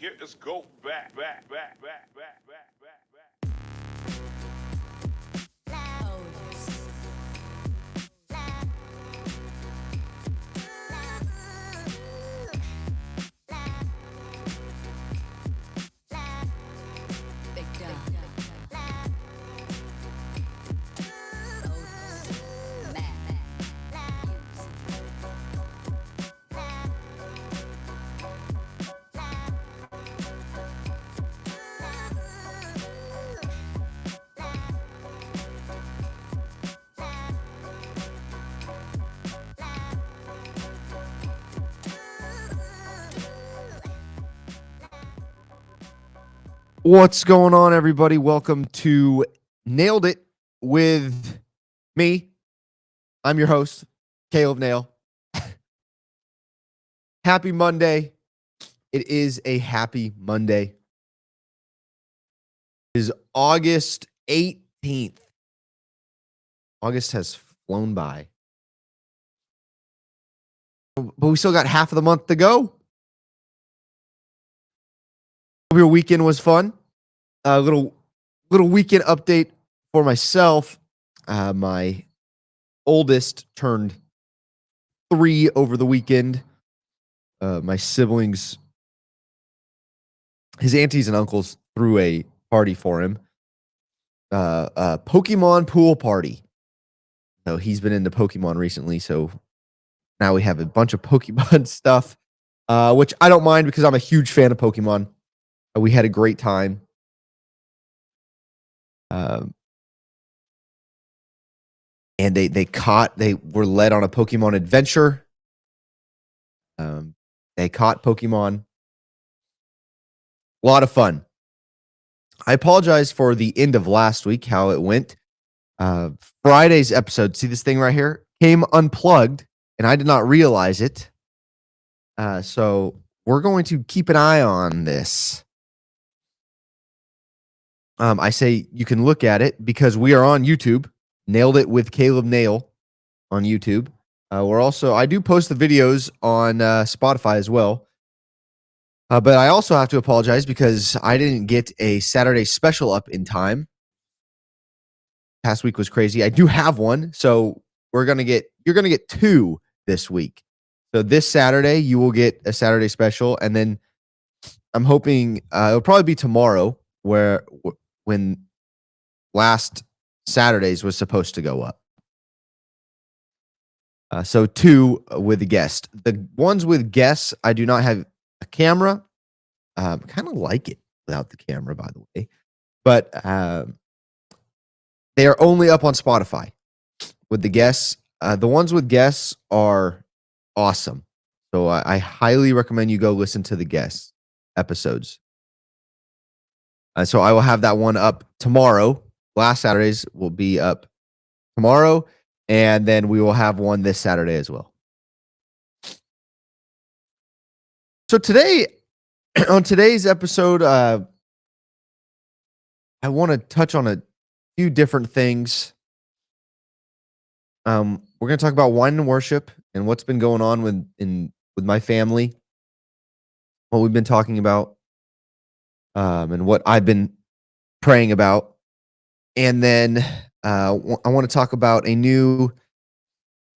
Here, let's go back, back, back, back, back, back, back, back. What's going on, everybody? Welcome to Nailed It with me. I'm your host, Caleb Nail. Happy Monday. It is a happy Monday. It is August 18th. August has flown by. But we still got half of the month to go. Hope your weekend was fun. A little weekend update for myself. My oldest turned 3 over the weekend. My siblings, his aunties and uncles threw a party for him. A Pokemon pool party. So he's been into Pokemon recently, so now we have a bunch of Pokemon stuff, which I don't mind because I'm a huge fan of Pokemon. We had a great time. And they were led on a Pokemon adventure. They caught Pokemon. A lot of fun. I apologize for the end of last week, how it went. Friday's episode, see this thing right here, came unplugged, and I did not realize it. So we're going to keep an eye on this. I say you can look at it because we are on YouTube. Nailed It with Caleb Nail on YouTube. I do post the videos on Spotify as well. But I also have to apologize because I didn't get a Saturday special up in time. Past week was crazy. I do have one, so you're gonna get 2 this week. So this Saturday you will get a Saturday special, and then I'm hoping it'll probably be tomorrow when last Saturday's was supposed to go up. So 2 with the guest. The ones with guests, I do not have a camera. Kind of like it without the camera, by the way. But they are only up on Spotify with the guests. The ones with guests are awesome. So I highly recommend you go listen to the guest episodes. So I will have that one up tomorrow. Last Saturday's will be up tomorrow. And then we will have one this Saturday as well. So today, on today's episode, I want to touch on a few different things. We're going to talk about wine and worship and what's been going on with my family, what we've been talking about, and what I've been praying about. And then I want to talk about a new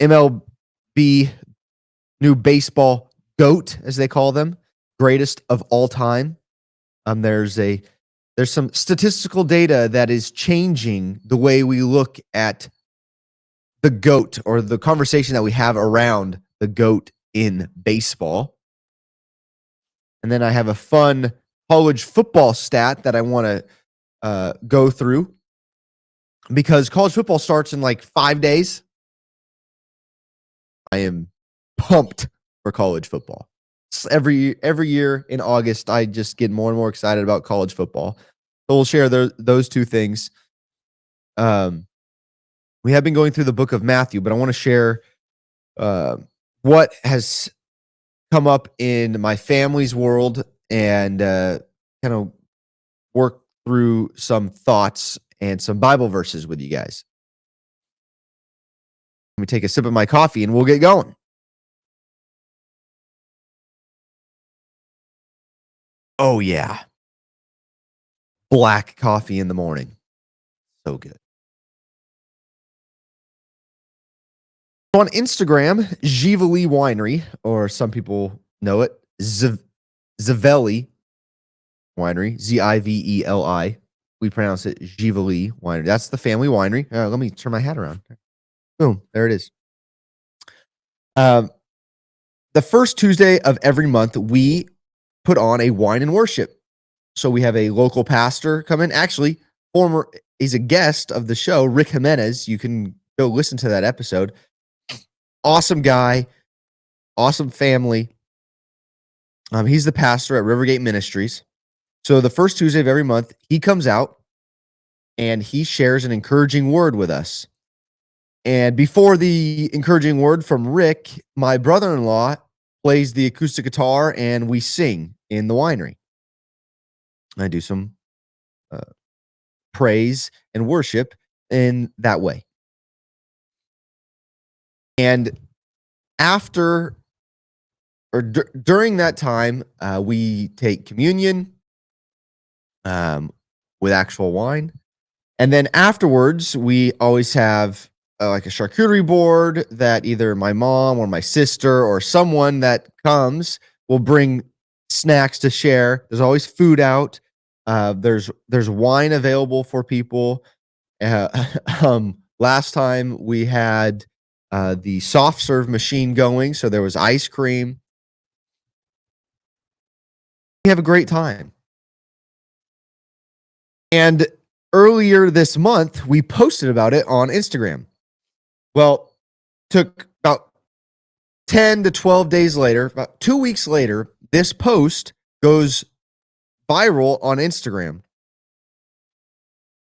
MLB, new baseball GOAT, as they call them, greatest of all time. There's some statistical data that is changing the way we look at the GOAT, or the conversation that we have around the GOAT in baseball. And then I have a fun college football stat that I want to go through, because college football starts in like 5 days. I am pumped for college football. Every year in August, I just get more and more excited about college football. So we'll share those 2 things. We have been going through the book of Matthew, but I want to share what has come up in my family's world and kind of work through some thoughts and some Bible verses with you guys. Let me take a sip of my coffee and we'll get going. Oh, yeah. Black coffee in the morning. So good. On Instagram, Givali Winery, or some people know it, Ziveli Winery, Ziveli. We pronounce it Givali Winery. That's the family winery. Let me turn my hat around. Boom, there it is. Um, the first Tuesday of every month, we put on a wine and worship. So we have a local pastor come in. Actually, he's a guest of the show, Rick Jimenez. You can go listen to that episode. Awesome guy, awesome family. He's the pastor at Rivergate Ministries. So the first Tuesday of every month, he comes out and he shares an encouraging word with us. And before the encouraging word from Rick, my brother-in-law plays the acoustic guitar and we sing in the winery. I do some uh, praise and worship in that way. And after or during that time, we take communion with actual wine. And then afterwards, we always have like a charcuterie board that either my mom or my sister or someone that comes will bring snacks to share. There's always food out. There's wine available for people. Last time we had the soft serve machine going, so there was ice cream. We have a great time. And earlier this month, we posted about it on Instagram. Well, took about 10 to 12 days later, about 2 weeks later, this post goes viral on Instagram.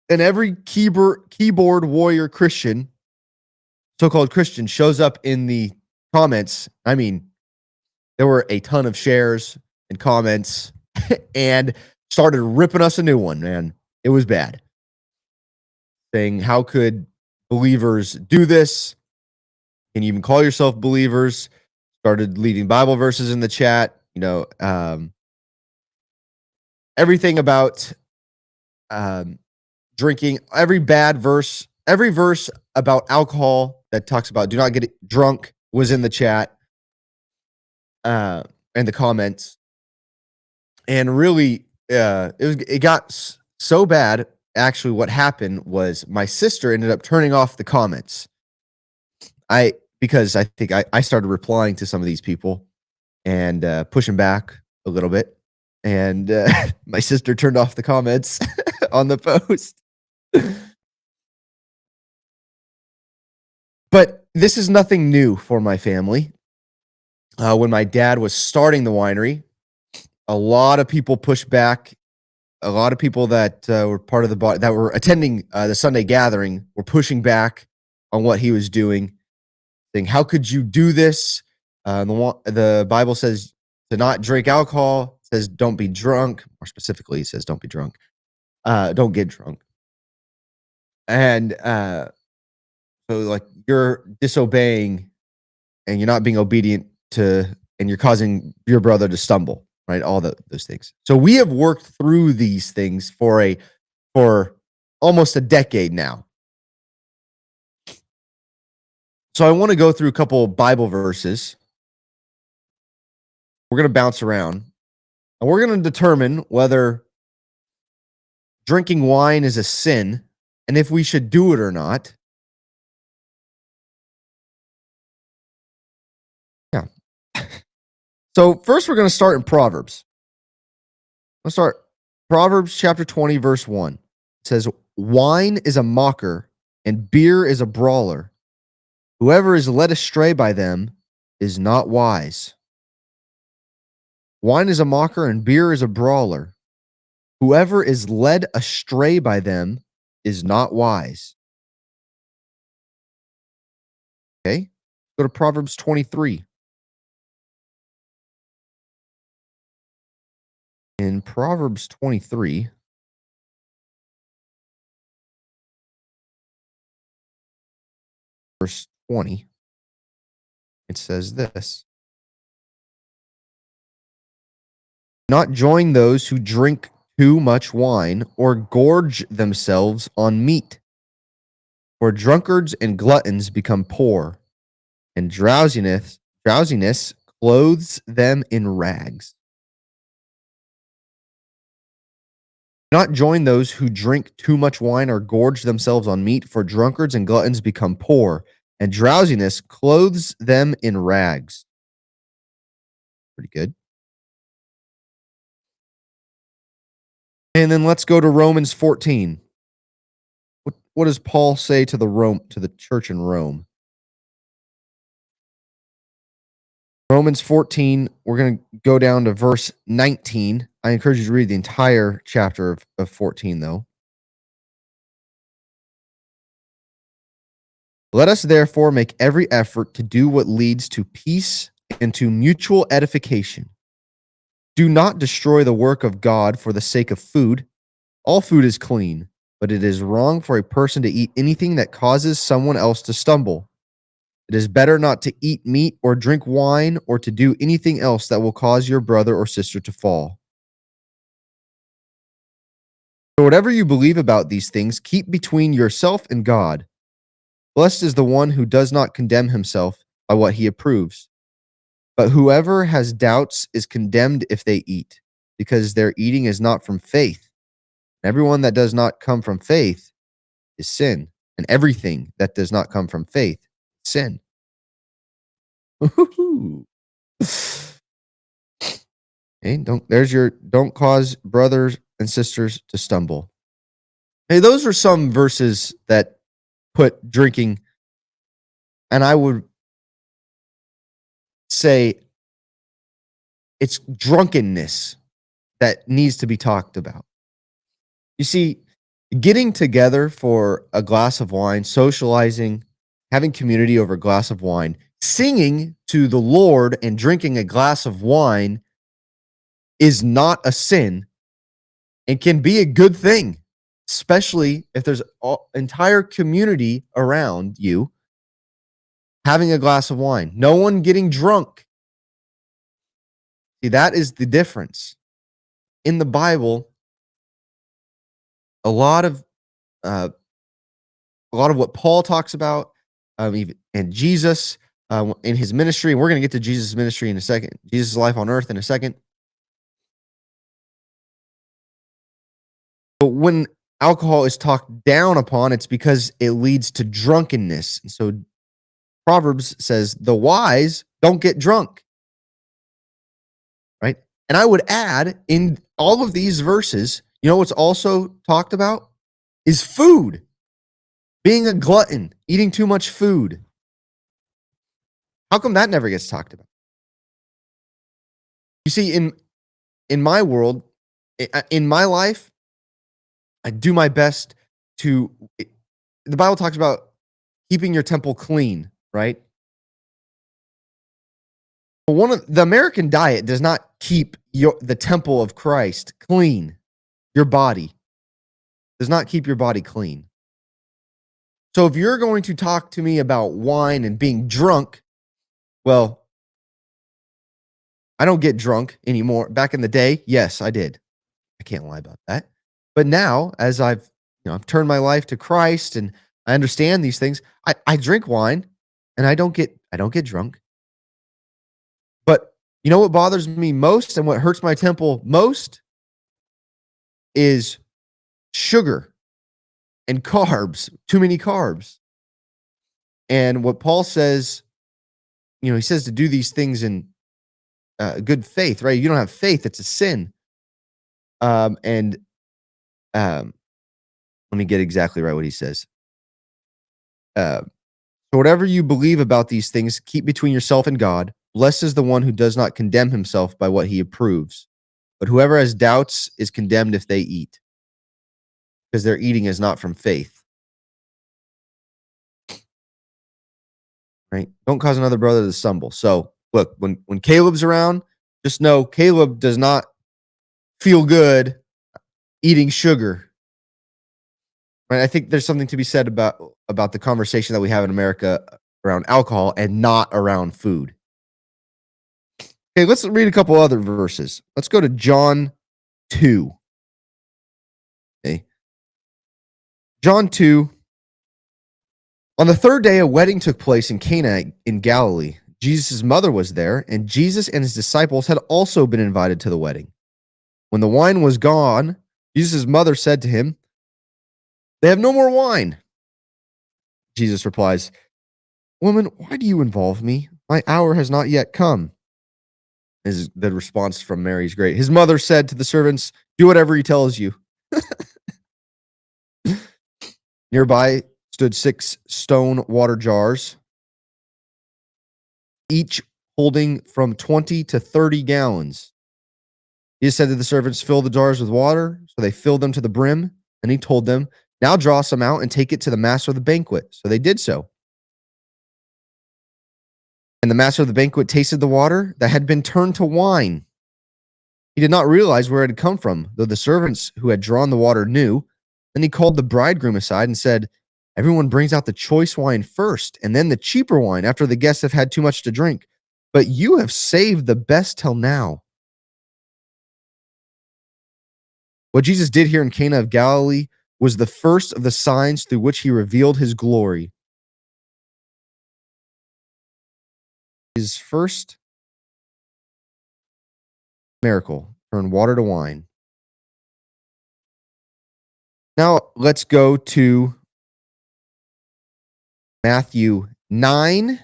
And every keyboard warrior Christian, so-called Christian, shows up in the comments. I mean, there were a ton of shares and comments and started ripping us a new one, man. It was bad. Saying, how could believers do this? Can you even call yourself believers? Started leading Bible verses in the chat. Everything about drinking. Every verse about alcohol that talks about do not get drunk was in the chat and the comments. And really, it got so bad. Actually, what happened was my sister ended up turning off the comments. Because I think I started replying to some of these people and pushing back a little bit. And my sister turned off the comments on the post. But this is nothing new for my family. When my dad was starting the winery, a lot of people pushed back. A lot of people that were part of that were attending the Sunday gathering were pushing back on what he was doing, saying, "How could you do this?" The Bible says to not drink alcohol. It says don't be drunk. More specifically, it says don't be drunk. Don't get drunk. And so, like, you're disobeying, and you're not being obedient to, and you're causing your brother to stumble. Right, all those things. So we have worked through these things for almost a decade now. So I want to go through a couple Bible verses. We're going to bounce around, and we're going to determine whether drinking wine is a sin and if we should do it or not. Yeah. So first, we're going to start in Proverbs. Let's start Proverbs chapter 20, verse 1. It says, "Wine is a mocker and beer is a brawler. Whoever is led astray by them is not wise." Wine is a mocker and beer is a brawler. Whoever is led astray by them is not wise. Okay. Go to Proverbs 23. In Proverbs 23, verse 20, it says this. Not join those who drink too much wine or gorge themselves on meat, for drunkards and gluttons become poor, and drowsiness clothes them in rags. Not join those who drink too much wine or gorge themselves on meat, for drunkards and gluttons become poor, and drowsiness clothes them in rags. Pretty good. And then let's go to Romans 14. What does Paul say to the church in Rome? Romans 14, we're going to go down to verse 19. I encourage you to read the entire chapter of 14, though. Let us therefore make every effort to do what leads to peace and to mutual edification. Do not destroy the work of God for the sake of food. All food is clean, but it is wrong for a person to eat anything that causes someone else to stumble. It is better not to eat meat or drink wine or to do anything else that will cause your brother or sister to fall. So whatever you believe about these things, keep between yourself and God. Blessed is the one who does not condemn himself by what he approves. But whoever has doubts is condemned if they eat, because their eating is not from faith. And everyone that does not come from faith is sin, and everything that does not come from faith is sin. Hey, don't cause brothers and sisters to stumble. Hey, those are some verses that put drinking, and I would say it's drunkenness that needs to be talked about. You see, getting together for a glass of wine, socializing, having community over a glass of wine, singing to the Lord and drinking a glass of wine is not a sin and can be a good thing, especially if there's an entire community around you having a glass of wine. No one getting drunk. See, that is the difference. In the Bible, a lot of what Paul talks about, and Jesus in his ministry, and we're going to get to Jesus' ministry in a second, Jesus' life on earth in a second. But when alcohol is talked down upon, it's because it leads to drunkenness. And so Proverbs says, the wise don't get drunk. Right? And I would add, in all of these verses, you know what's also talked about is food. Being a glutton, eating too much food. How come that never gets talked about? You see, in my world, in my life, I do my best to. The Bible talks about keeping your temple clean, right? But the American diet does not keep the temple of Christ clean. Your body does not keep your body clean. So if you're going to talk to me about wine and being drunk, well, I don't get drunk anymore. Back in the day, yes, I did. I can't lie about that. But now, as I've turned my life to Christ and I understand these things, I drink wine and I don't get drunk. But you know what bothers me most and what hurts my temple most is sugar and carbs, too many carbs. And what Paul says, he says to do these things in good faith, right? You don't have faith, it's a sin. And let me get exactly right what he says. So whatever you believe about these things, keep between yourself and God. Blessed is the one who does not condemn himself by what he approves. But whoever has doubts is condemned if they eat, because their eating is not from faith. Right? Don't cause another brother to stumble. So look, when Caleb's around, just know Caleb does not feel good eating sugar. Right? I think there's something to be said about the conversation that we have in America around alcohol and not around food. Okay, let's read a couple other verses. Let's go to John 2. Okay. John 2. On the third day, a wedding took place in Cana in Galilee. Jesus' mother was there, and Jesus and his disciples had also been invited to the wedding. When the wine was gone, Jesus' mother said to him, "They have no more wine." Jesus replies, "Woman, why do you involve me? My hour has not yet come." The response from Mary is great. His mother said to the servants, "Do whatever he tells you." Nearby stood 6 stone water jars, each holding from 20 to 30 gallons. He said to the servants, "Fill the jars with water." So they filled them to the brim. And he told them, "Now draw some out and take it to the master of the banquet." So they did so. And the master of the banquet tasted the water that had been turned to wine. He did not realize where it had come from, though the servants who had drawn the water knew. Then he called the bridegroom aside and said, "Everyone brings out the choice wine first, and then the cheaper wine after the guests have had too much to drink. But you have saved the best till now." What Jesus did here in Cana of Galilee was the first of the signs through which he revealed his glory. His first miracle, turn water to wine. Now let's go to Matthew 9.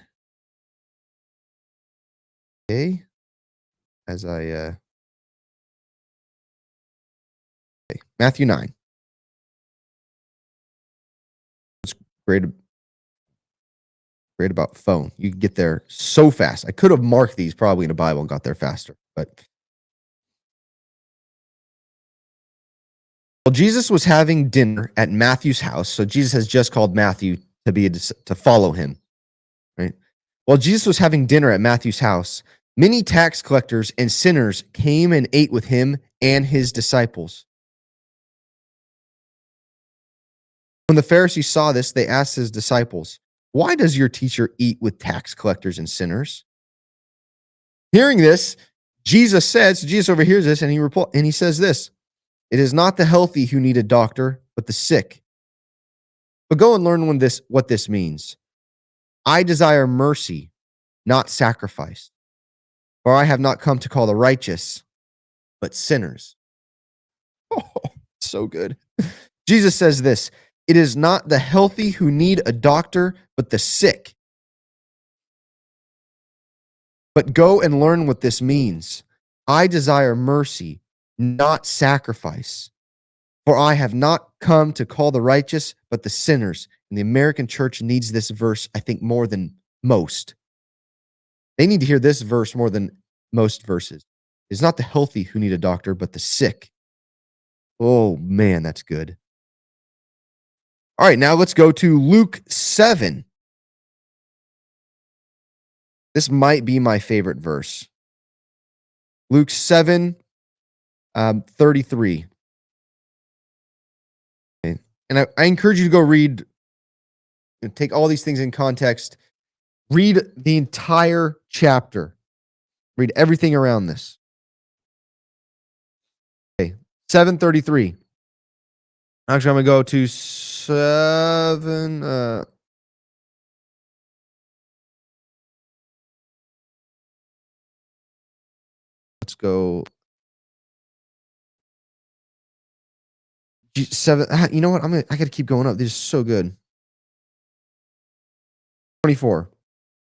Okay. As I okay. Matthew 9. It's great about phone. You can get there so fast. I could have marked these probably in a Bible and got there faster, but well, Jesus was having dinner at Matthew's house. So Jesus has just called Matthew to follow him, right? While Jesus was having dinner at Matthew's house, many tax collectors and sinners came and ate with him and his disciples. When the Pharisees saw this, they asked his disciples, "Why does your teacher eat with tax collectors and sinners?" Hearing this, Jesus overhears this and he says this, "It is not the healthy who need a doctor, but the sick. But go and learn what this means. I desire mercy, not sacrifice. For I have not come to call the righteous, but sinners." Oh, so good. Jesus says this, "It is not the healthy who need a doctor, but the sick. But go and learn what this means. I desire mercy, not sacrifice. For I have not come to call the righteous, but the sinners." And the American church needs this verse, I think, more than most. They need to hear this verse more than most verses. It's not the healthy who need a doctor, but the sick. Oh, man, that's good. All right, now let's go to Luke 7. This might be my favorite verse. Luke 7, 33. Okay. And I encourage you to go read, take all these things in context. Read the entire chapter. Read everything around this. Okay, 7:33. Actually, I'm going to go to 7. Let's go 7. You know what? I got to keep going up. This is so good. 24.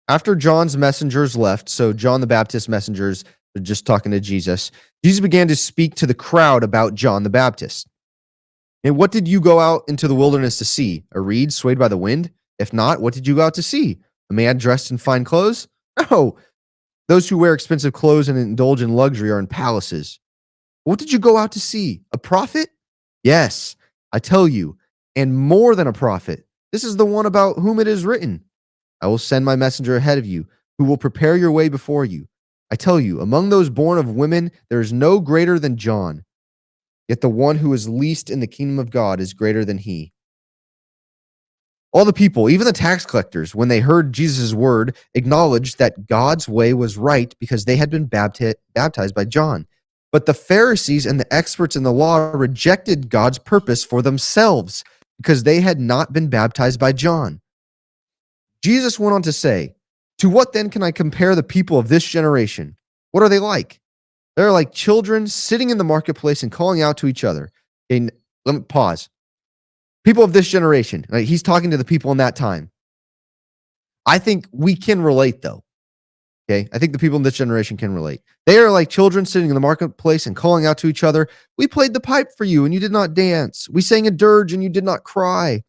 After John's messengers left, so John the Baptist messengers are just talking to Jesus, Jesus began to speak to the crowd about John the Baptist. "And what did you go out into the wilderness to see? A reed swayed by the wind? If not, what did you go out to see? A man dressed in fine clothes? No. Those who wear expensive clothes and indulge in luxury are in palaces. What did you go out to see? A prophet? Yes, I tell you, and more than a prophet. This is the one about whom it is written, 'I will send my messenger ahead of you, who will prepare your way before you.' I tell you, among those born of women, there is no greater than John. Yet the one who is least in the kingdom of God is greater than he." All the people, even the tax collectors, when they heard Jesus' word, acknowledged that God's way was right because they had been baptized by John. But the Pharisees and the experts in the law rejected God's purpose for themselves because they had not been baptized by John. Jesus went on to say, "To what then can I compare the people of this generation? What are they like? They're like children sitting in the marketplace and calling out to each other." And let me pause. People of this generation, right? He's talking to the people in that time. I think we can relate, though. Okay. I think the people in this generation can relate. They are like children sitting in the marketplace and calling out to each other. "We played the pipe for you and you did not dance. We sang a dirge and you did not cry."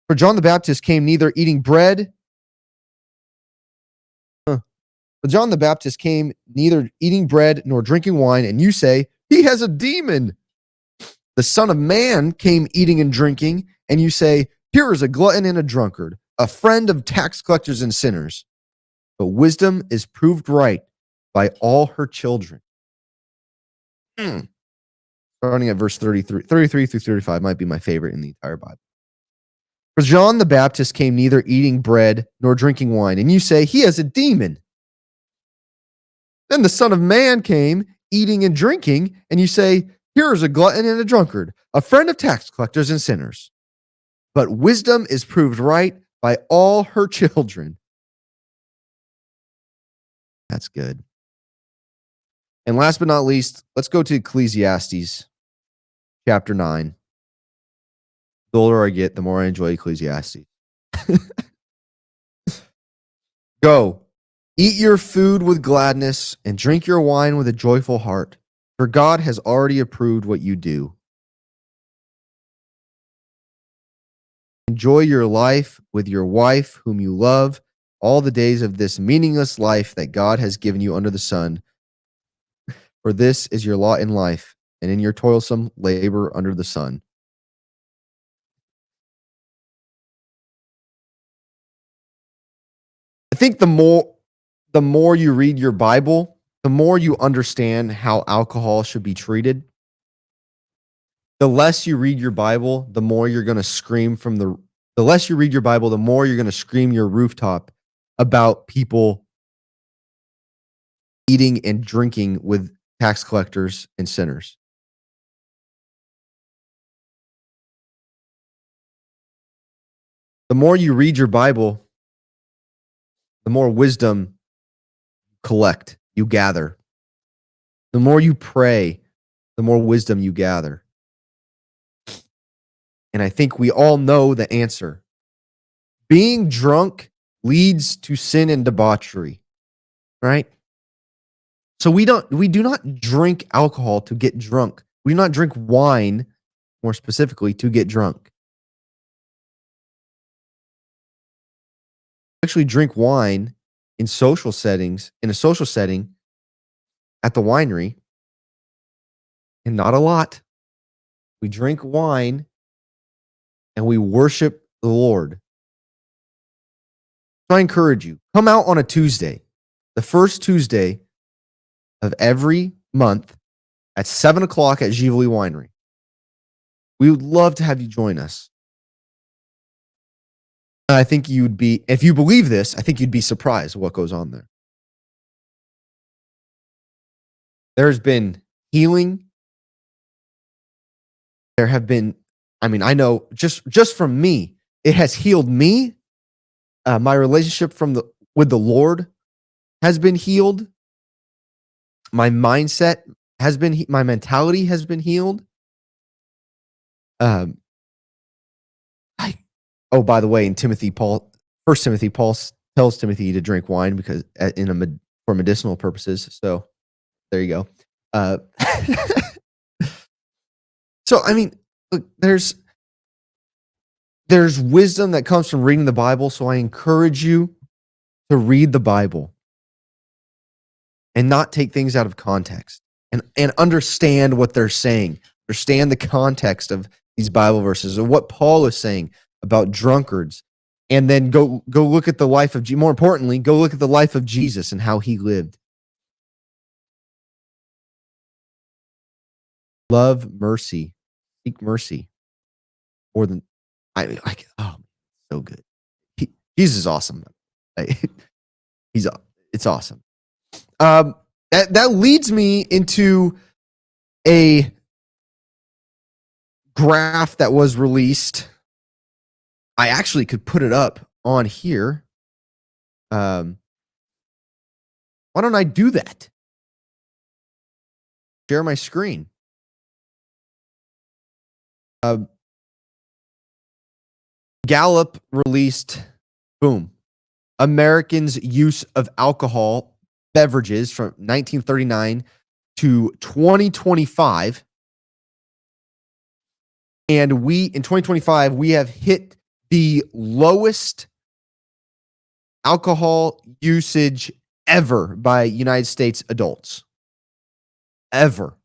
For John the Baptist came neither eating bread. But John the Baptist came neither eating bread nor drinking wine, and you say, "He has a demon." The Son of Man came eating and drinking, and you say, "Here is a glutton and a drunkard, a friend of tax collectors and sinners." But wisdom is proved right by all her children. Starting at verse 33 through 35 might be my favorite in the entire Bible. For John the Baptist came neither eating bread nor drinking wine, and you say, "He has a demon." Then the Son of Man came eating and drinking, and you say, "Here is a glutton and a drunkard, a friend of tax collectors and sinners." But wisdom is proved right by all her children. That's good. And last but not least, let's go to Ecclesiastes chapter 9. The older I get, the more I enjoy Ecclesiastes. Go, eat your food with gladness and drink your wine with a joyful heart, for God has already approved what you do. Enjoy your life with your wife, whom you love, all the days of this meaningless life that God has given you under the sun. For this is your lot in life, and in your toilsome labor under the sun. I think the more you read your Bible, the more you understand how alcohol should be treated. The less you read your Bible, the more you're going to scream from the less you read your Bible, the more you're going to scream your rooftop about people eating and drinking with tax collectors and sinners. The more you read your Bible, the more wisdom you collect, you gather. The more you pray, the more wisdom you gather. And I think we all know the answer. Being drunk leads to sin and debauchery, right? So we do not drink alcohol to get drunk. We do not drink wine, more specifically, to get drunk. We actually drink wine in social settings, in a social setting at the winery, and not a lot. We drink wine and we worship the Lord. So I encourage you, come out on a Tuesday, the first Tuesday of every month at 7 o'clock at Givoli Winery. We would love to have you join us. And I think you'd be, if you believe this, I think you'd be surprised what goes on there. There's been healing. There have been, I know just from me, it has healed me. My relationship with the Lord has been healed. My mindset has been, my mentality has been healed. Um, oh, by the way, in First Timothy, Paul tells Timothy to drink wine because for medicinal purposes. So there you go. So look, there's wisdom that comes from reading the Bible. So I encourage you to read the Bible and not take things out of context and understand what they're saying. Understand the context of these Bible verses or what Paul is saying about drunkards. And then go look at the life of more importantly, go look at the life of Jesus and how he lived. Love mercy, seek mercy more than Oh, so good. Jesus awesome. Like, he's it's awesome. That leads me into a graph that was released. I actually could put it up on here. Why don't I do that? Share my screen. Gallup released, boom, Americans' use of alcohol beverages from 1939 to 2025. And in 2025, we have hit the lowest alcohol usage ever by United States adults. Ever.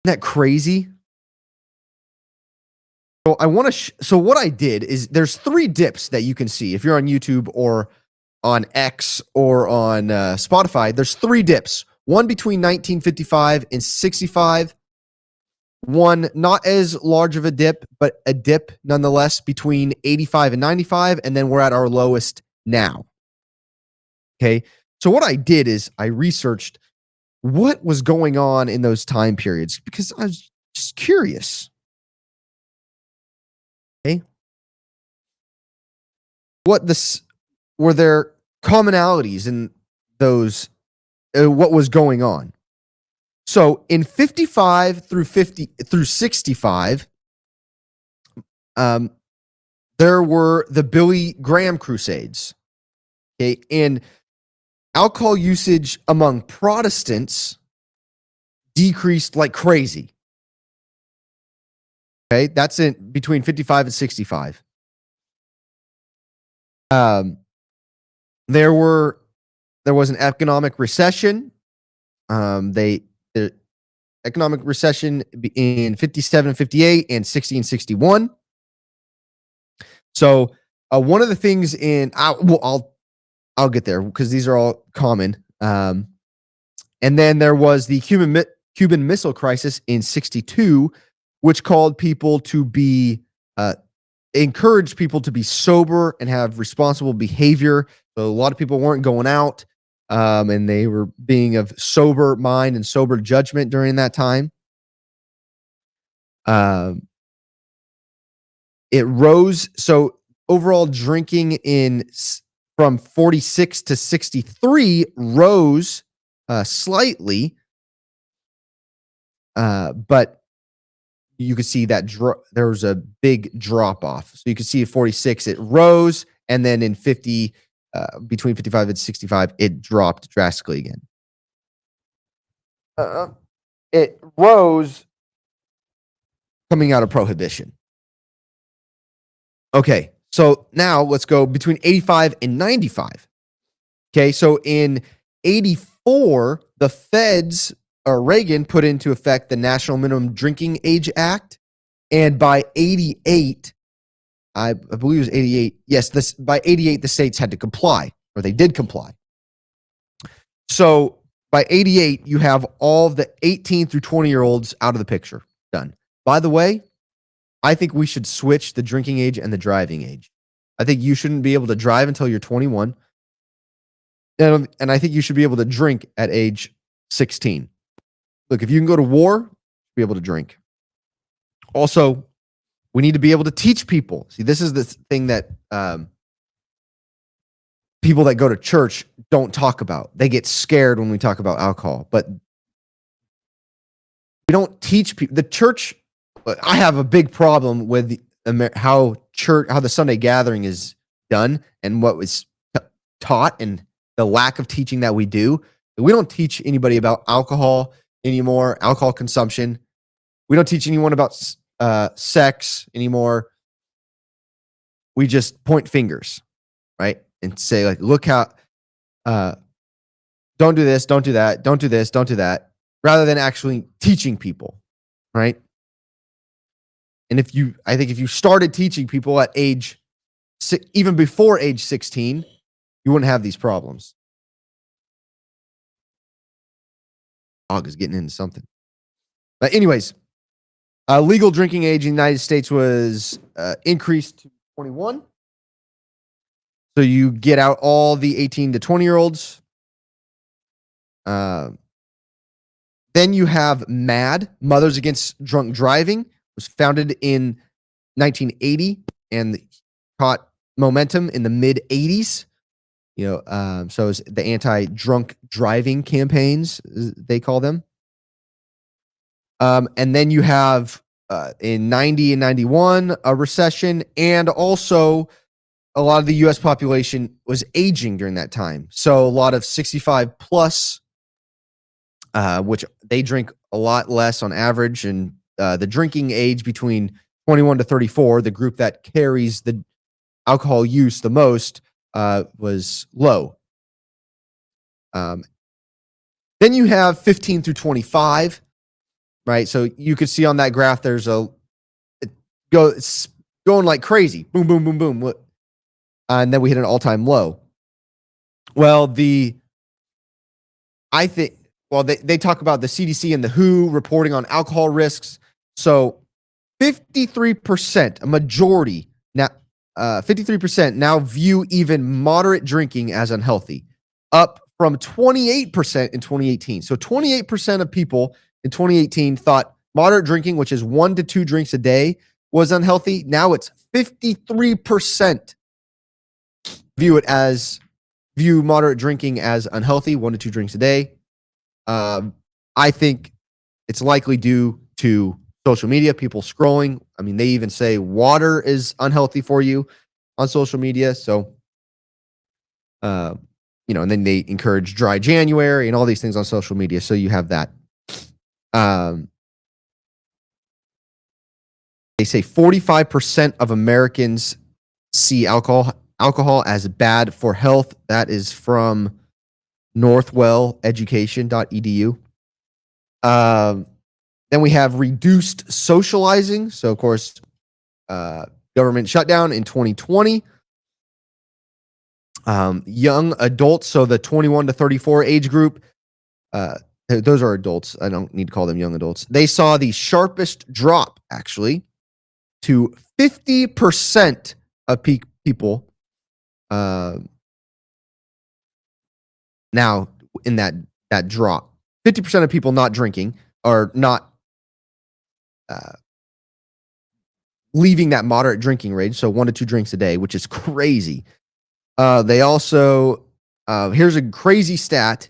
Isn't that crazy? So I want to. So what I did is there's 3 dips that you can see if you're on YouTube or on X or on Spotify. There's 3 dips. One between 1955 and 65. One not as large of a dip, but a dip nonetheless between 85 and 95, and then we're at our lowest now. Okay. So what I did is I researched what was going on in those time periods because I was just curious. Okay. Were there commonalities in those what was going on? So in 55 through 65, there were the Billy Graham Crusades. Okay, and alcohol usage among Protestants decreased like crazy. Okay, that's in between 55 and 65. There was an economic recession. The economic recession in 57 and 58 and 60 and 61. So one of the things I'll get there because these are all common. And then there was the Cuban Missile Crisis in 62, which called people to be encouraged people to be sober and have responsible behavior. So a lot of people weren't going out, and they were being of sober mind and sober judgment during that time. It rose. So overall drinking from 46 to 63 rose slightly, but you could see that there was a big drop off. So you could see at 46 it rose, and then in 50, between 55 and 65, it dropped drastically again. It rose coming out of prohibition. Okay, so now let's go between 85 and 95. Okay, so in 84, the feds or Reagan put into effect the National Minimum Drinking Age Act. And by 88, I believe it was 88. Yes, by 88, the states had to comply, or they did comply. So by 88, you have all the 18 through 20-year-olds out of the picture. Done. By the way, I think we should switch the drinking age and the driving age. I think you shouldn't be able to drive until you're 21. And I think you should be able to drink at age 16. Look, if you can go to war, be able to drink. Also, we need to be able to teach people. See, this is the thing that people that go to church don't talk about. They get scared when we talk about alcohol, but we don't teach people. The church, I have a big problem with how the Sunday gathering is done and what was taught and the lack of teaching that we do. We don't teach anybody about alcohol anymore, alcohol consumption. We don't teach anyone about sex anymore. We just point fingers, right? And say, like, look how, don't do this, don't do that, don't do this, don't do that, rather than actually teaching people, right? And I think if you started teaching people at even before age 16, you wouldn't have these problems. Dog is getting into something. But anyways, Legal drinking age in the United States was increased to 21. So you get out all the 18 to 20-year-olds. Then you have MAD, Mothers Against Drunk Driving. It was founded in 1980 and caught momentum in the mid 80s. So it's the anti-drunk driving campaigns, they call them. And then you have in 90 and 91 a recession, and also a lot of the U.S. population was aging during that time. So a lot of 65 plus, which they drink a lot less on average, and the drinking age between 21 to 34, the group that carries the alcohol use the most, was low. Then you have 15 through 25, right? So you could see on that graph, it's going like crazy. Boom, boom, boom, boom. And then we hit an all-time low. Well, they talk about the CDC and the WHO reporting on alcohol risks. So 53%, a majority now, 53% now view even moderate drinking as unhealthy, up from 28% in 2018. So 28% of people in 2018 thought moderate drinking, which is 1 to 2 drinks a day, was unhealthy. Now it's 53% view moderate drinking as unhealthy, 1 to 2 drinks a day. I think it's likely due to social media, people scrolling. I mean, they even say water is unhealthy for you on social media. So, and then they encourage dry January and all these things on social media. So you have that. They say 45% of Americans see alcohol as bad for health. That is from northwelleducation.edu. Then we have reduced socializing. So, of course, government shutdown in 2020. Young adults, so the 21 to 34 age group, those are adults. I don't need to call them young adults. They saw the sharpest drop, actually, to 50% of people now in that drop. 50% of people not drinking or not leaving that moderate drinking range, so 1 to 2 drinks a day, which is crazy. They also, here's a crazy stat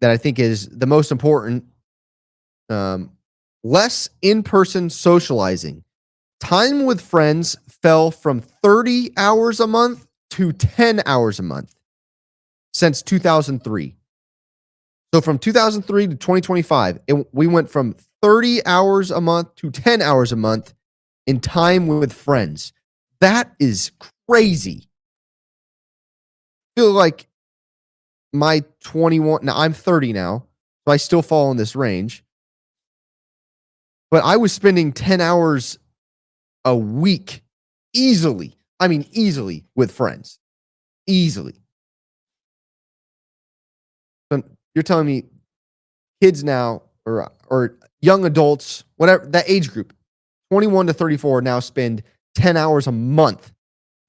that I think is the most important. Less in-person socializing. Time with friends fell from 30 hours a month to 10 hours a month since 2003. So from 2003 to 2025, we went from 30 hours a month to 10 hours a month in time with friends. That is crazy. I feel like my 21, now I'm 30 now, so I still fall in this range. But I was spending 10 hours a week easily. I mean, easily with friends. Easily. So you're telling me kids now or young adults, whatever, that age group, 21 to 34 now spend 10 hours a month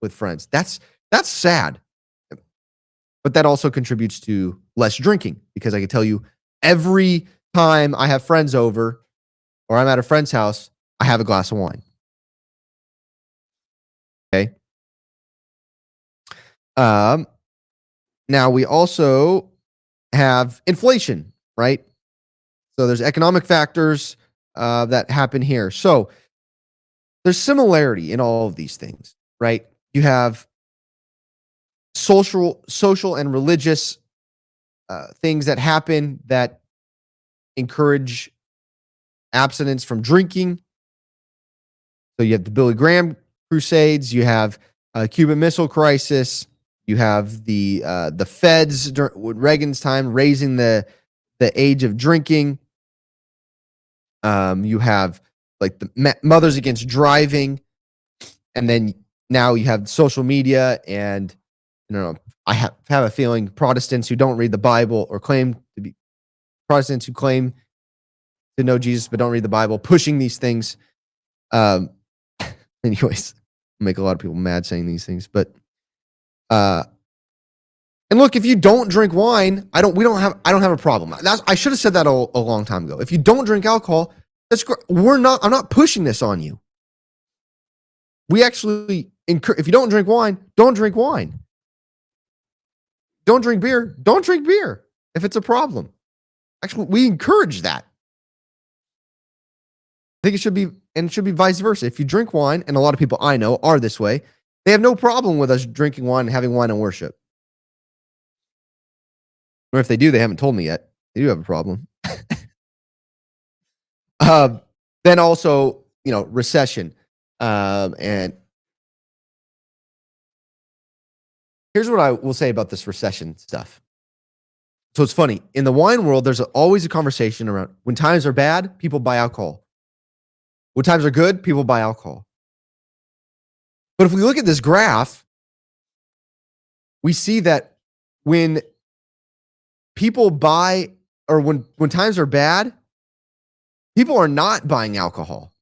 with friends. That's sad. But that also contributes to less drinking, because I can tell you every time I have friends over or I'm at a friend's house, I have a glass of wine. Okay. Now we also have inflation, right? So there's economic factors that happen here. So there's similarity in all of these things, right? You have social and religious things that happen that encourage abstinence from drinking. So you have the Billy Graham crusades, you have Cuban Missile Crisis, you have the feds during Reagan's time raising the age of drinking. You have like the Mothers Against Driving, and then now you have social media, and I have a feeling Protestants who don't read the Bible or claim to be Protestants who claim to know Jesus but don't read the Bible, pushing these things. Um, anyways, make a lot of people mad saying these things, but and look, if you don't drink wine, I don't have a problem. I should have said that a long time ago. If you don't drink alcohol, that's great. I'm not pushing this on you. We actually if you don't drink wine, don't drink wine. Don't drink beer, don't drink beer if it's a problem. Actually, we encourage that. I think it should be vice versa. If you drink wine, and a lot of people I know are this way, they have no problem with us drinking wine and having wine in worship. Or if they do, they haven't told me yet. They do have a problem. Then also, recession. And here's what I will say about this recession stuff. So it's funny. In the wine world, there's always a conversation around when times are bad, people buy alcohol. When times are good, people buy alcohol. But if we look at this graph, we see that when people buy, or when times are bad, people are not buying alcohol.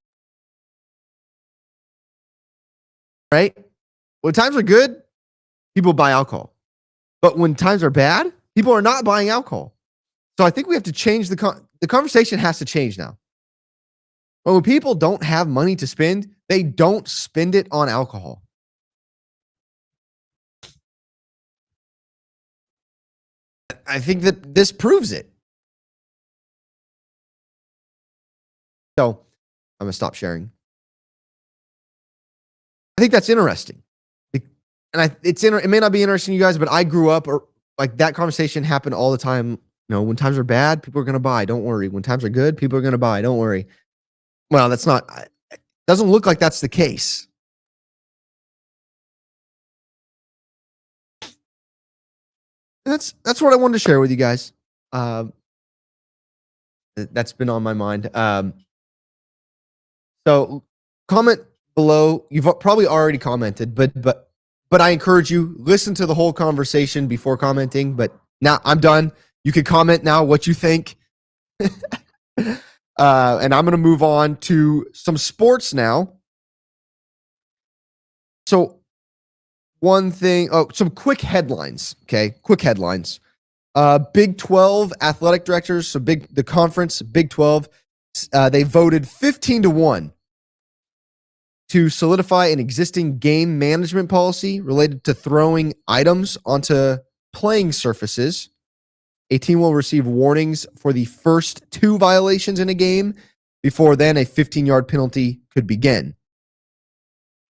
Right? When times are good, people buy alcohol. But when times are bad, people are not buying alcohol. So I think we have to change the conversation has to change now. When people don't have money to spend, they don't spend it on alcohol. I think that this proves it. So I'm going to stop sharing. I think that's interesting. And it may not be interesting to you guys, but I grew up, or like that conversation happened all the time. When times are bad, people are going to buy. Don't worry. When times are good, people are going to buy. Don't worry. Well, it doesn't look like that's the case. And that's what I wanted to share with you guys. That's been on my mind. So comment below. You've probably already commented, but I encourage you, listen to the whole conversation before commenting. But now I'm done. You can comment now what you think. And I'm going to move on to some sports now. So one thing, some quick headlines. Okay. Quick headlines. Big 12 athletic directors. So the conference, Big 12, they voted 15-1 to solidify an existing game management policy related to throwing items onto playing surfaces. A team will receive warnings for the first 2 violations in a game. Before then, a 15-yard penalty could begin.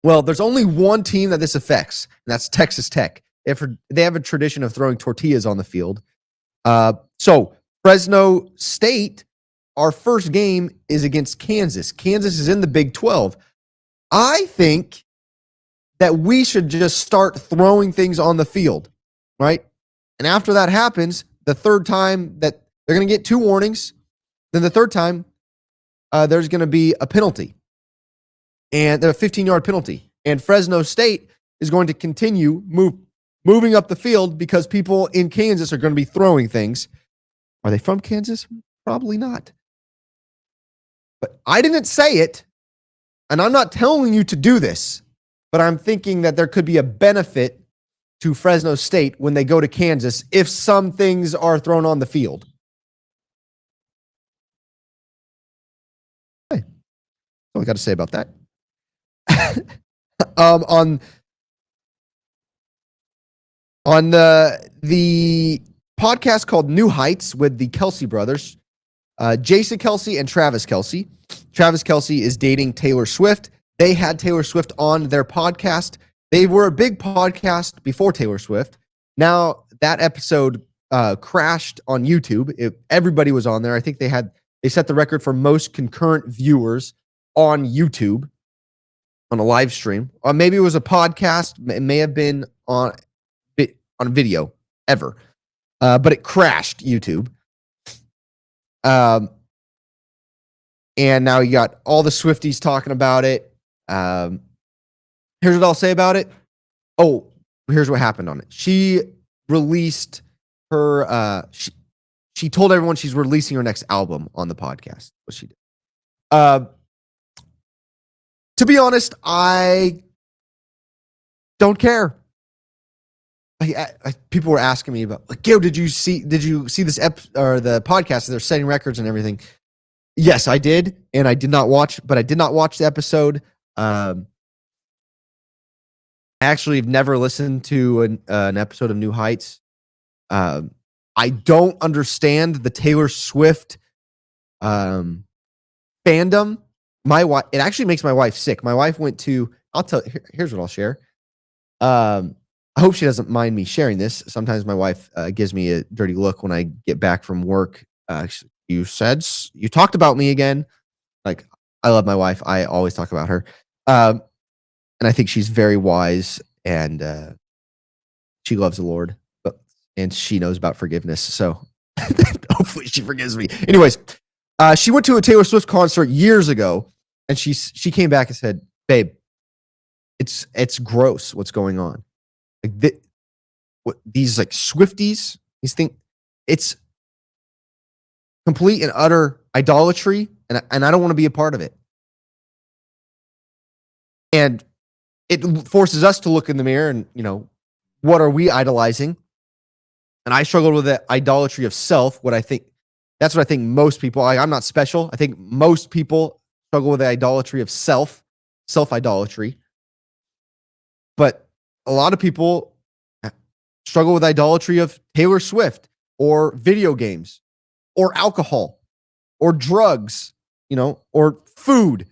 Well, there's only one team that this affects, and that's Texas Tech. They have a tradition of throwing tortillas on the field. So Fresno State, our first game is against Kansas. Kansas is in the Big 12. I think that we should just start throwing things on the field, right? And after that happens, the third time that they're going to get 2 warnings, then the third time there's going to be a penalty, and a 15-yard penalty. And Fresno State is going to continue moving up the field because people in Kansas are going to be throwing things. Are they from Kansas? Probably not. But I didn't say it, and I'm not telling you to do this, but I'm thinking that there could be a benefit to Fresno State when they go to Kansas if some things are thrown on the field. Okay. That's all I got to say about that. On the podcast called New Heights with the Kelce brothers, Jason Kelce and Travis Kelce. Travis Kelce is dating Taylor Swift. They had Taylor Swift on their podcast. They were a big podcast before Taylor Swift. Now that episode crashed on YouTube. Everybody was on there. I think they set the record for most concurrent viewers on YouTube on a live stream. Or maybe it was a podcast. It may have been on video ever. But it crashed YouTube. And now you got all the Swifties talking about it. Here's what I'll say about it. Oh, here's what happened on it. She released her, she told everyone she's releasing her next album on the podcast. What she did. To be honest, I don't care. People were asking me about, like, Gail, did you see this or the podcast? They're setting records and everything. Yes, I did, and I did not watch the episode. I actually have never listened to an episode of New Heights. I don't understand the Taylor Swift fandom. It actually makes my wife sick. My wife went to. Here's what I'll share. I hope she doesn't mind me sharing this. Sometimes my wife gives me a dirty look when I get back from work. You talked about me again. Like, I love my wife. I always talk about her. And I think she's very wise, and she loves the Lord, and she knows about forgiveness. So hopefully she forgives me. Anyways, she went to a Taylor Swift concert years ago, and she came back and said, "Babe, it's gross what's going on. Like these like Swifties, it's complete and utter idolatry, and I don't want to be a part of it." And it forces us to look in the mirror and, what are we idolizing? And I struggled with the idolatry of self. That's what I think most people, I'm not special. I think most people struggle with the idolatry of self-idolatry. But a lot of people struggle with idolatry of Taylor Swift or video games or alcohol or drugs, or food.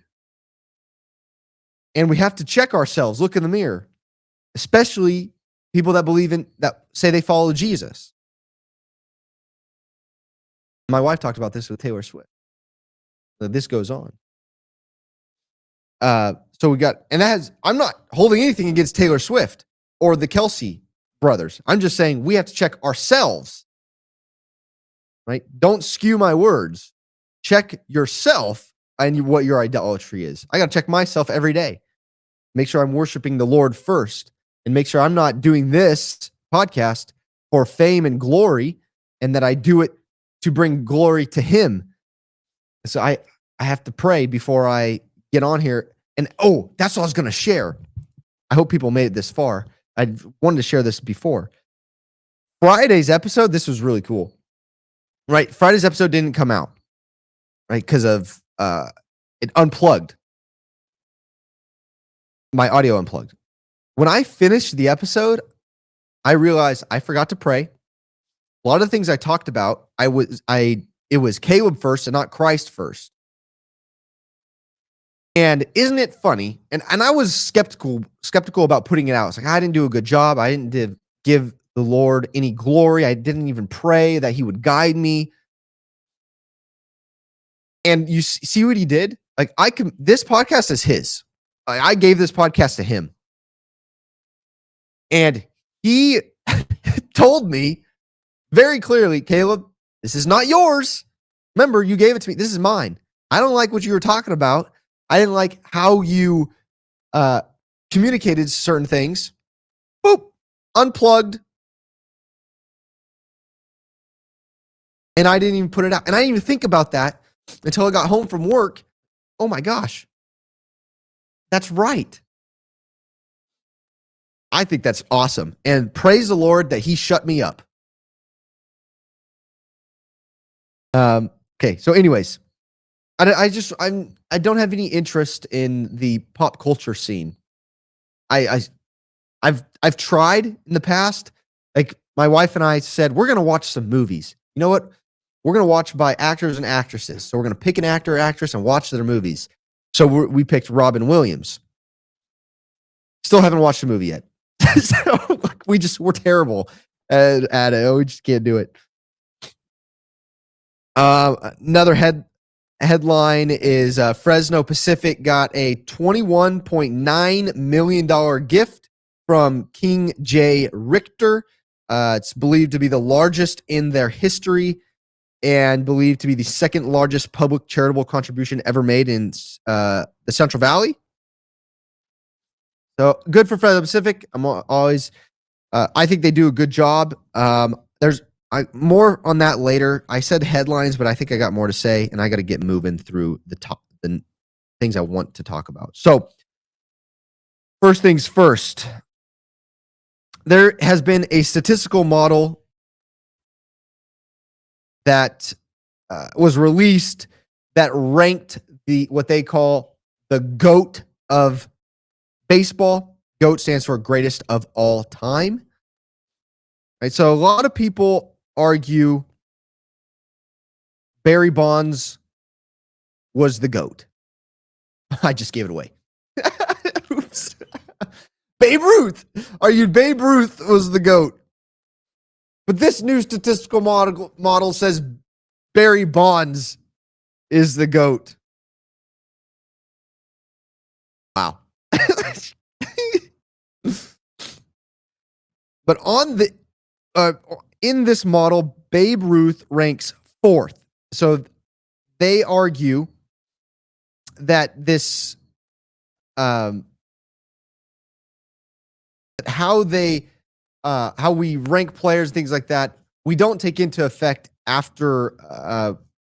And we have to check ourselves, look in the mirror, especially people that say they follow Jesus. My wife talked about this with Taylor Swift. This goes on. So we got, I'm not holding anything against Taylor Swift or the Kelsey brothers. I'm just saying we have to check ourselves, right? Don't skew my words. Check yourself and what your idolatry is. I got to check myself every day. Make sure I'm worshiping the Lord first, and make sure I'm not doing this podcast for fame and glory, and that I do it to bring glory to Him. So I have to pray before I get on here. And that's what I was going to share. I hope people made it this far. I wanted to share this before. Friday's episode, this was really cool. Right? Friday's episode didn't come out, right? Because of it unplugged. My audio unplugged. When I finished the episode, I realized I forgot to pray. A lot of the things I talked about, it was Caleb first and not Christ first. And isn't it funny? And I was skeptical about putting it out. It's like, I didn't do a good job. I didn't give the Lord any glory. I didn't even pray that He would guide me. And you see what He did? Like, this podcast is His. I gave this podcast to Him. And He told me very clearly, Caleb, this is not yours. Remember, you gave it to me. This is mine. I don't like what you were talking about. I didn't like how you communicated certain things. Boop, unplugged. And I didn't even put it out. And I didn't even think about that until I got home from work. Oh my gosh. That's right. I think that's awesome. And praise the Lord that He shut me up. Okay. So anyways, I don't have any interest in the pop culture scene. I've tried in the past. Like, my wife and I said, we're going to watch some movies. You know what? We're going to watch by actors and actresses. So we're going to pick an actor or actress and watch their movies. So we picked Robin Williams. Still haven't watched the movie yet. So we're terrible at it. We just can't do it. Another headline is Fresno Pacific got a $21.9 million gift from King J. Richter. It's believed to be the largest in their history and believed to be the second largest public charitable contribution ever made in the Central Valley. So good for Fresno Pacific. I'm always, I think they do a good job. There's more on that later. I said headlines, but I think I got more to say, and I got to get moving through the things I want to talk about. So, first things first, there has been a statistical model that was released that ranked what they call the GOAT of baseball. GOAT stands for greatest of all time. Right? So a lot of people argue Barry Bonds was the GOAT. I just gave it away. Oops. Babe Ruth argued Babe Ruth was the GOAT. But this new statistical model says Barry Bonds is the GOAT. Wow. But on the in this model, Babe Ruth ranks 4th. So they argue that this how we rank players, things like that, we don't take into effect after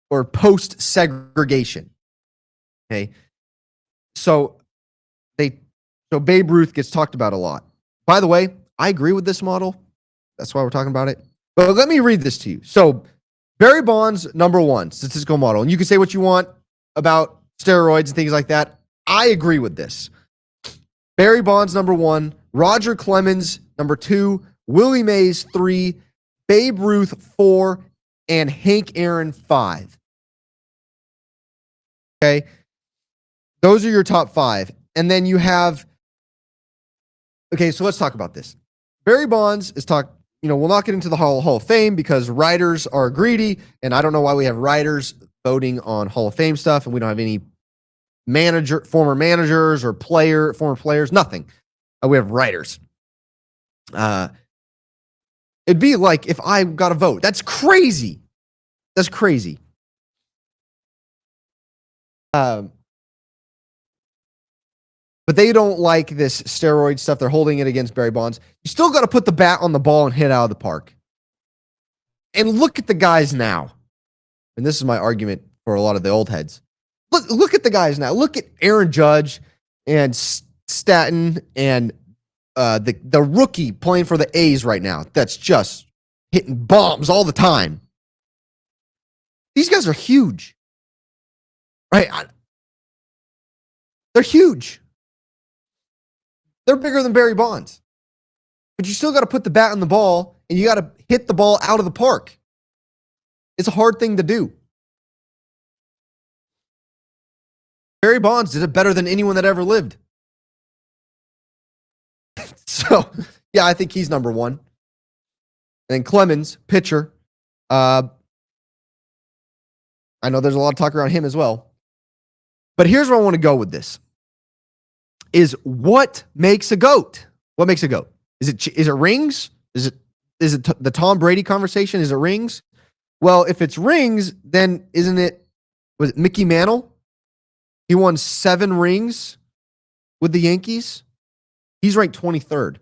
or post segregation. Okay. So Babe Ruth gets talked about a lot. By the way, I agree with this model. That's why we're talking about it. But let me read this to you. So Barry Bonds, number 1, statistical model. And you can say what you want about steroids and things like that. I agree with this. Barry Bonds, number 1. Roger Clemens, number 2. Willie Mays, 3. Babe Ruth, 4. And Hank Aaron, 5. Okay. Those are your top 5. And then you have, okay, so let's talk about this. Barry Bonds is we'll not get into the Hall of Fame because writers are greedy, and I don't know why we have writers voting on Hall of Fame stuff, and we don't have any former managers or former players, nothing. We have writers. It'd be like if I got a vote. That's crazy. That's crazy. But they don't like this steroid stuff. They're holding it against Barry Bonds. You still got to put the bat on the ball and hit out of the park. And look at the guys now. And this is my argument for a lot of the old heads. Look at the guys now. Look at Aaron Judge and Stanton and the rookie playing for the A's right now. That's just hitting bombs all the time. These guys are huge. Right? They're huge. They're bigger than Barry Bonds. But you still got to put the bat on the ball and you got to hit the ball out of the park. It's a hard thing to do. Barry Bonds did it better than anyone that ever lived. So, yeah, I think he's number 1. And then Clemens, pitcher. I know there's a lot of talk around him as well. But here's where I want to go with this. Is what makes a GOAT? What makes a GOAT? Is it rings? Is it the Tom Brady conversation? Is it rings? Well, if it's rings, then was it Mickey Mantle? He won 7 rings with the Yankees. He's ranked 23rd.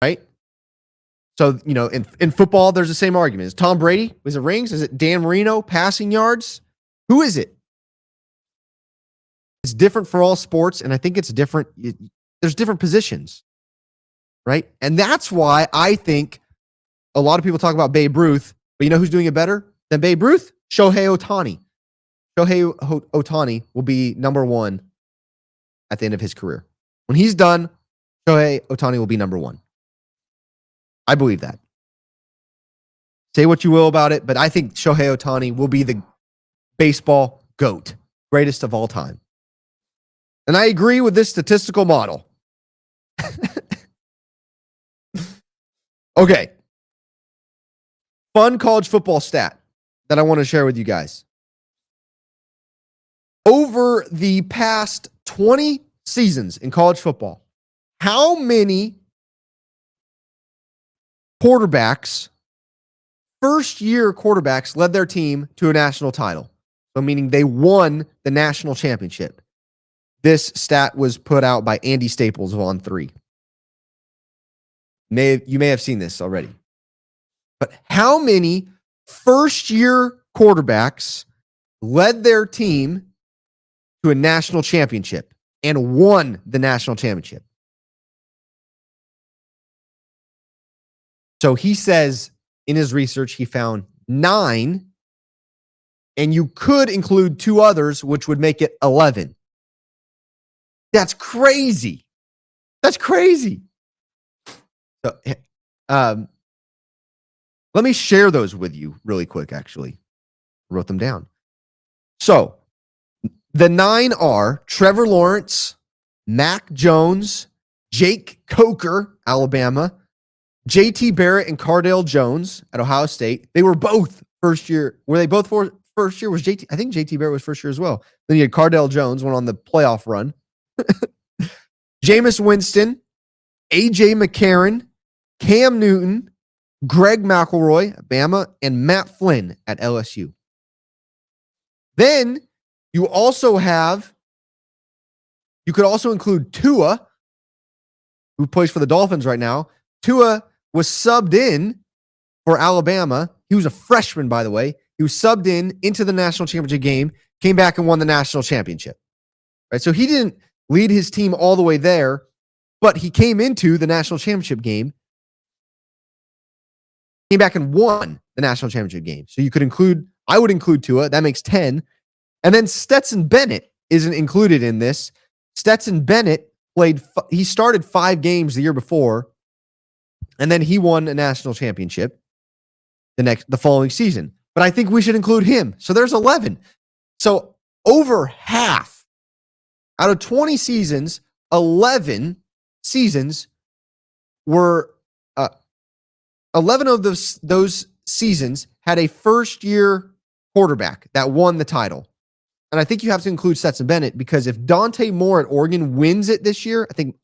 Right? So, in football, there's the same argument. Is Tom Brady? Is it rings? Is it Dan Marino? Passing yards? Who is it? It's different for all sports, and I think it's different. There's different positions, right? And that's why I think a lot of people talk about Babe Ruth, but you know who's doing it better than Babe Ruth? Shohei Ohtani. Shohei Ohtani will be number 1 at the end of his career. When he's done, Shohei Ohtani will be number 1. I believe that. Say what you will about it, but I think Shohei Ohtani will be the baseball GOAT, greatest of all time. And I agree with this statistical model. Okay. Fun college football stat that I want to share with you guys. Over the past 20 seasons in college football, how many quarterbacks, first-year quarterbacks, led their team to a national title? So meaning they won the national championship. This stat was put out by Andy Staples of On3. You may have seen this already. But how many first-year quarterbacks led their team to a national championship and won the national championship. So he says in his research, he found 9, and you could include 2 others, which would make it 11. That's crazy. That's crazy. So, let me share those with you really quick, actually. I wrote them down. So, the 9 are Trevor Lawrence, Mac Jones, Jake Coker, Alabama, J.T. Barrett and Cardale Jones at Ohio State. They were both first year. Were they both first year? Was J.T. I think J.T. Barrett was first year as well. Then you had Cardale Jones, went on the playoff run. Jameis Winston, A.J. McCarron, Cam Newton, Greg McElroy, Bama, and Matt Flynn at LSU. Then you could also include Tua, who plays for the Dolphins right now. Tua was subbed in for Alabama. He was a freshman, by the way. He was subbed into the national championship game, came back and won the national championship. Right? So he didn't lead his team all the way there, but he came into the national championship game, came back and won the national championship game. So I would include Tua. That makes 10. And then Stetson Bennett isn't included in this. Stetson Bennett he started 5 games the year before, and then he won a national championship the following season. But I think we should include him. So there's 11. So over half out of 20 seasons, 11 seasons were 11 of those seasons had a first-year quarterback that won the title. And I think you have to include Stetson Bennett, because if Dante Moore at Oregon wins it this year, I think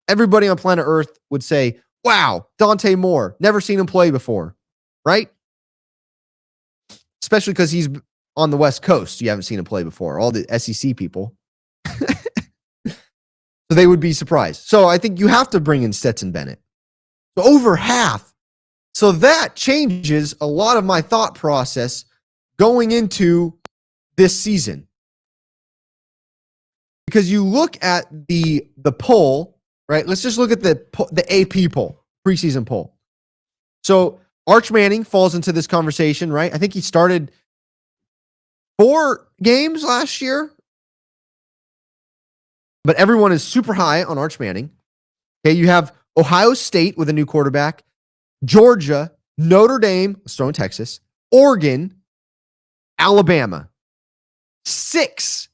everybody on planet Earth would say, wow, Dante Moore, never seen him play before, right? Especially because he's on the West Coast. You haven't seen him play before. All the SEC people. So they would be surprised. So I think you have to bring in Stetson Bennett. So over half. So that changes a lot of my thought process going into this season. Because you look at the poll, right? Let's just look at the AP poll, preseason poll. So Arch Manning falls into this conversation, right? I think he started 4 games last year. But everyone is super high on Arch Manning. Okay, you have Ohio State with a new quarterback, Georgia, Notre Dame, let's throw in Texas, Oregon, Alabama. 6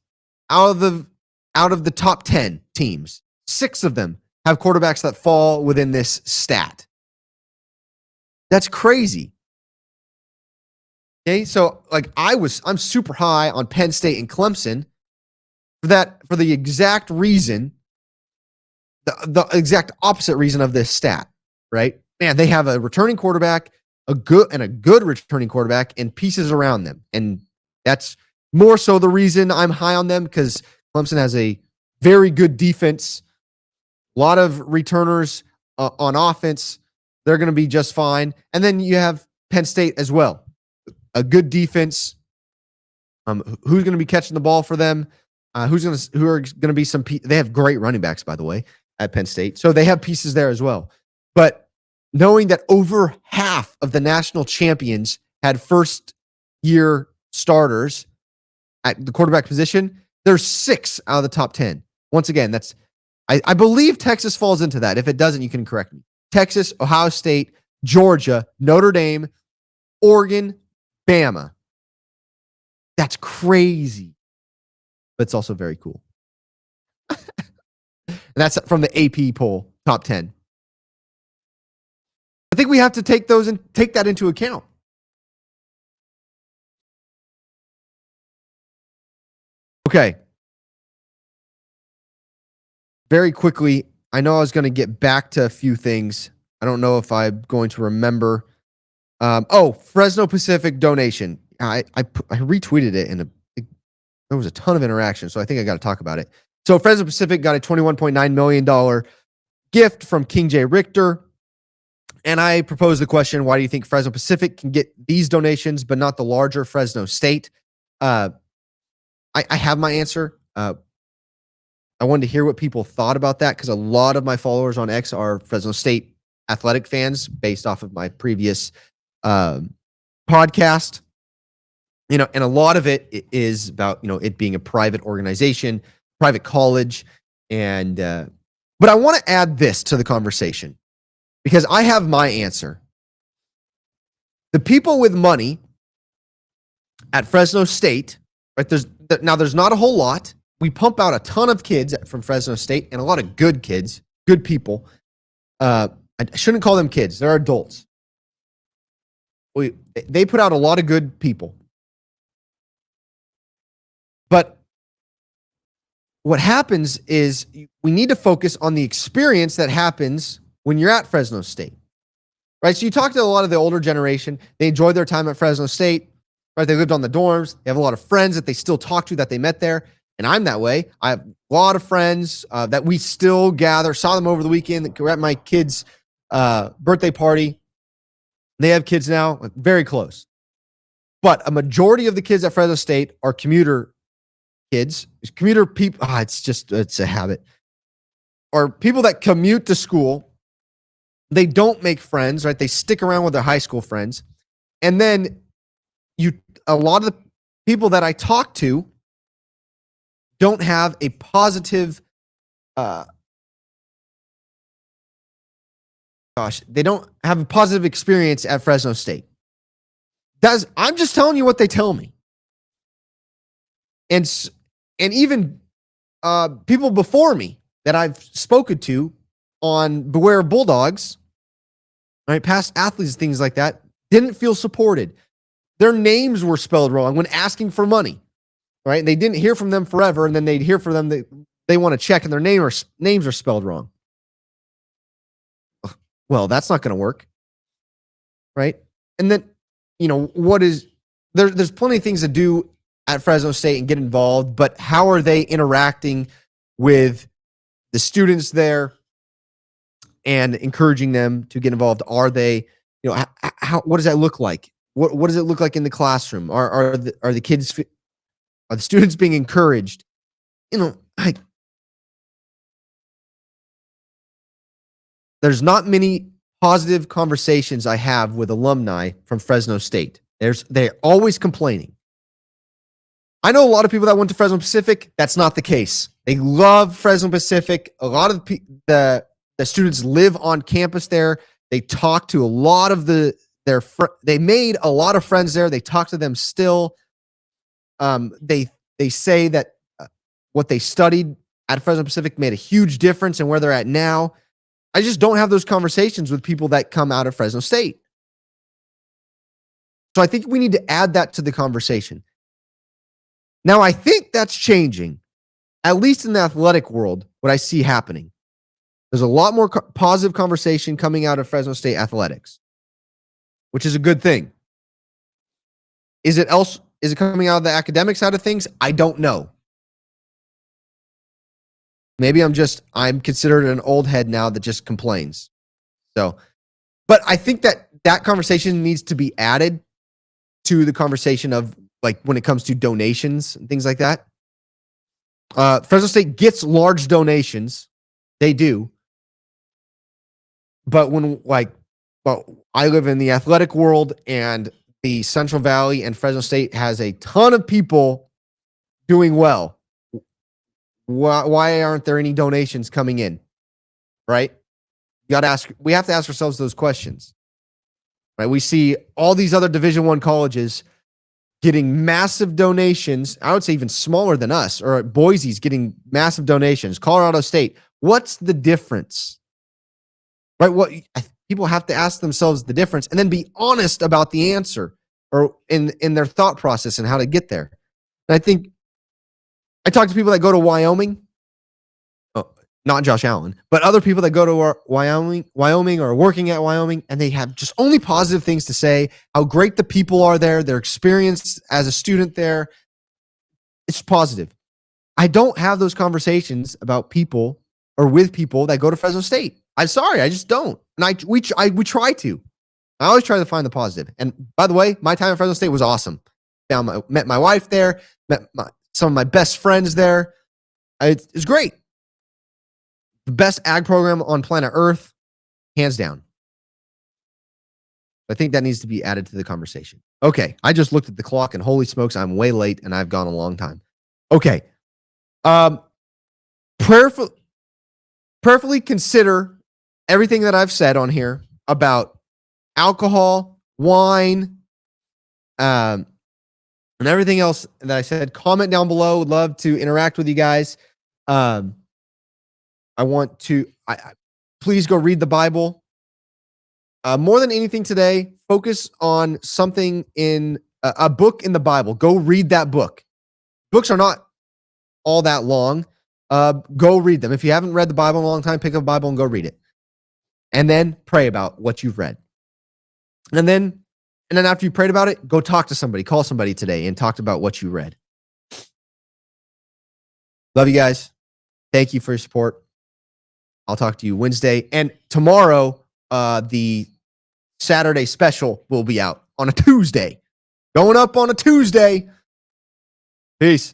out of the top 10 teams, 6 of them have quarterbacks that fall within this stat. That's crazy. Okay, so like I'm super high on Penn State and Clemson for the exact reason, the exact opposite reason of this stat, right? Man, they have a returning quarterback, a good returning quarterback, and pieces around them. And that's more so the reason I'm high on them, because Clemson has a very good defense, a lot of returners on offense. They're going to be just fine. And then you have Penn State as well, a good defense. Who's going to be catching the ball for them? Who are going to be some? They have great running backs, by the way, at Penn State, so they have pieces there as well. But knowing that over half of the national champions had first-year starters at the quarterback position, there's 6 out of the top 10. Once again, I believe Texas falls into that. If it doesn't, you can correct me. Texas, Ohio State, Georgia, Notre Dame, Oregon, Bama. That's crazy. But it's also very cool. And that's from the AP poll, top 10. I think we have to take that into account. Okay. Very quickly, I know I was going to get back to a few things. I don't know if I'm going to remember. Fresno Pacific donation. I retweeted it, and there was a ton of interaction, so I think I got to talk about it. So Fresno Pacific got a $21.9 million gift from King J. Richter. And I proposed the question, why do you think Fresno Pacific can get these donations but not the larger Fresno State? I have my answer. I wanted to hear what people thought about that because a lot of my followers on X are Fresno State athletic fans based off of my previous podcast. And a lot of it is about it being a private organization, private college, and but I want to add this to the conversation because I have my answer. The people with money at Fresno State, right? There's not a whole lot. We pump out a ton of kids from Fresno State and a lot of good kids, good people. I shouldn't call them kids; they're adults. They put out a lot of good people. But what happens is we need to focus on the experience that happens when you're at Fresno State, right? So you talk to a lot of the older generation. They enjoyed their time at Fresno State, right? They lived on the dorms. They have a lot of friends that they still talk to that they met there. And I'm that way. I have a lot of friends that we still gather. Saw them over the weekend. That were at my kids' birthday party. They have kids now, very close. But a majority of the kids at Fresno State are commuter kids, commuter people. It's a habit. Or people that commute to school. They don't make friends, right? They stick around with their high school friends. And then a lot of the people that I talk to don't have a positive, they don't have a positive experience at Fresno State. I'm just telling you what they tell me. And even people before me that I've spoken to on Beware Bulldogs, right, past athletes, things like that, didn't feel supported. Their names were spelled wrong when asking for money, right? They didn't hear from them forever, and then they'd hear from them that they want to check, and their names are spelled wrong. Well, that's not going to work, right? And then, there's plenty of things to do at Fresno State and get involved, but how are they interacting with the students there and encouraging them to get involved? Are they, what does that look like? What does it look like in the classroom? Are the kids, are the students being encouraged? There's not many positive conversations I have with alumni from Fresno State. They're always complaining. I know a lot of people that went to Fresno Pacific. That's not the case. They love Fresno Pacific. A lot of the students live on campus there. They talk to a lot of they made a lot of friends there. They talk to them still. They say that what they studied at Fresno Pacific made a huge difference in where they're at now. I just don't have those conversations with people that come out of Fresno State. So I think we need to add that to the conversation. Now, I think that's changing, at least in the athletic world, what I see happening. There's a lot more positive conversation coming out of Fresno State athletics, which is a good thing. Is it coming out of the academic side of things? I don't know. Maybe I'm considered an old head now that just complains. So, but I think that conversation needs to be added to the conversation of, like, when it comes to donations and things like that. Fresno State gets large donations. They do. But I live in the athletic world, and the Central Valley and Fresno State has a ton of people doing well. Why aren't there any donations coming in? Right? We have to ask ourselves those questions. Right? We see all these other Division I colleges getting massive donations. I would say even smaller than us, or Boise's getting massive donations. Colorado State. What's the difference? Right? People have to ask themselves the difference and then be honest about the answer, or in their thought process and how to get there. And I think I talk to people that go to Wyoming, not Josh Allen, but other people that go to Wyoming or are working at Wyoming, and they have just only positive things to say, how great the people are there, their experience as a student there. It's positive. I don't have those conversations about people or with people that go to Fresno State. I'm sorry, I just don't. And we try to. I always try to find the positive. And by the way, my time at Fresno State was awesome. met my wife there, some of my best friends there. It's great. The best ag program on planet Earth, hands down. I think that needs to be added to the conversation. Okay, I just looked at the clock and holy smokes, I'm way late and I've gone a long time. Okay. Prayerfully consider everything that I've said on here about alcohol, wine, and everything else that I said. Comment down below. Would love to interact with you guys. I want to please go read the Bible. More than anything today, focus on something in a book in the Bible. Go read that book. Books are not all that long. Go read them. If you haven't read the Bible in a long time, pick up a Bible and go read it. And then pray about what you've read. And then after you prayed about it, go talk to somebody. Call somebody today and talk about what you read. Love you guys. Thank you for your support. I'll talk to you Wednesday. And tomorrow, the Saturday special will be out on a Tuesday. Going up on a Tuesday. Peace.